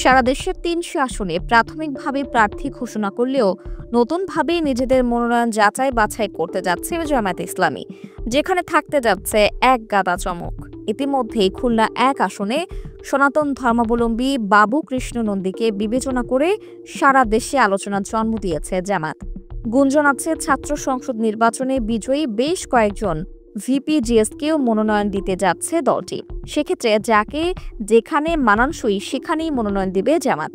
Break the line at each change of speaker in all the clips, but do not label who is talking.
সারা দেশের ৩০০ আসনে প্রাথমিকভাবে প্রার্থী ঘোষণা করলেও নতুনভাবে নিজেদের মনোনয়ন যাচাই বাছাই করতে যাচ্ছে জামায়াতে ইসলামী, যেখানে থাকতে যাচ্ছে এক গাদা চমক। ইতিমধ্যেই খুলনা ১ আসনে সনাতন ধর্মাবলম্বী বাবু কৃষ্ণ নন্দীকে বিবেচনা করে সারা দেশে আলোচনার জন্ম দিয়েছে জামায়াত। গুঞ্জন আছে ছাত্র সংসদ নির্বাচনে বিজয়ী বেশ কয়েকজন ভিপিজিএসকেও মনোনয়ন দিতে যাচ্ছে দলটি। সেক্ষেত্রে যাকে যেখানে মানানসই সেখানেই মনোনয়ন দিবে জামাত।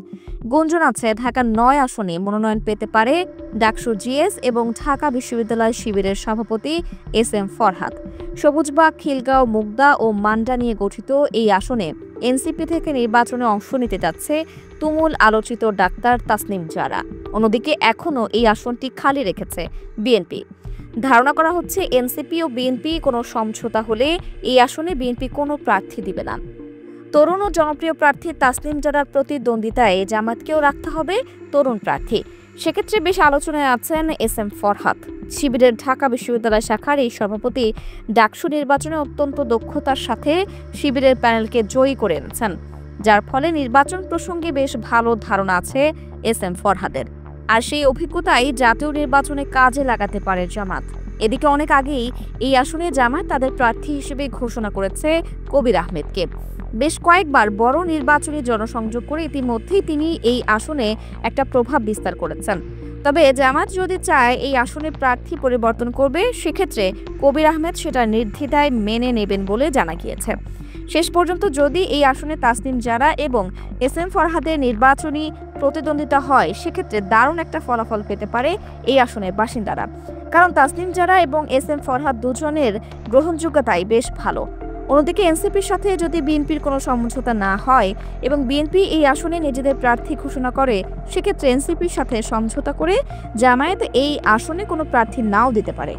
গুঞ্জন আছে ঢাকা ৯ আসনে মনোনয়ন পেতে পারে ডাকসু জিএস এবং ঢাকা বিশ্ববিদ্যালয় শিবিরের সভাপতি এস.এম. ফরহাদ। সবুজবাগ, খিলগাঁও, মুগদা ও মান্ডা নিয়ে গঠিত এই আসনে এনসিপি থেকে নির্বাচনে অংশ নিতে যাচ্ছে তুমুল আলোচিত ডাক্তার তাসনিম জারা। অন্যদিকে এখনও এই আসনটি খালি রেখেছে বিএনপি। ধারণা করা হচ্ছে এনসিপি ও বিএনপি কোনো সমঝোতা হলে এই আসনে বিএনপি কোনো প্রার্থী দিবে না। তরুণ ও জনপ্রিয় প্রার্থী তাসনিম জারার প্রতিদ্বন্দ্বিতায় জামাতকেও রাখতে হবে তরুণ প্রার্থী। সেক্ষেত্রে বেশ আলোচনায় আছেন এস.এম. ফরহাদ। শিবিরের ঢাকা বিশ্ববিদ্যালয় শাখার এই সভাপতি ডাকসু নির্বাচনে অত্যন্ত দক্ষতার সাথে শিবিরের প্যানেলকে জয়ী করে এনেছেন, যার ফলে নির্বাচন প্রসঙ্গে বেশ ভালো ধারণা আছে এস.এম. ফরহাদের। আর সেই অভিজ্ঞতাই জাতীয় নির্বাচনে কাজে লাগাতে পারে জামাত। এদিকে অনেক আগেই এই আসনে জামাত তাদের প্রার্থী হিসেবে ঘোষণা করেছে কবির আহমেদকে। বেশ কয়েকবার বড় নির্বাচনী জনসংযোগ করে ইতিমধ্যেই তিনি এই আসনে একটা প্রভাব বিস্তার করেছেন। তবে জামাত যদি চায় এই আসনে প্রার্থী পরিবর্তন করবে, সেক্ষেত্রে কবির আহমেদ সেটা নির্দ্বিধায় মেনে নেবেন বলে জানা গিয়েছে। শেষ পর্যন্ত যদি এই আসনে তাসনিম জারা এবং এস.এম. ফরহাদের নির্বাচনী প্রতিদ্বন্দ্বিতা হয়, সেক্ষেত্রে দারুণ একটা ফলাফল পেতে পারে এই আসনের বাসিন্দারা। কারণ তাসনিম জারা এবং এস.এম. ফরহাদ দুজনের গ্রহণযোগ্যতাই বেশ ভালো। অন্যদিকে এনসিপির সাথে যদি বিএনপির কোনো সমঝোতা না হয় এবং বিএনপি এই আসনে নিজেদের প্রার্থী ঘোষণা করে, সেক্ষেত্রে এনসিপির সাথে সমঝোতা করে জামায়াত এই আসনে কোনো প্রার্থী নাও দিতে পারে।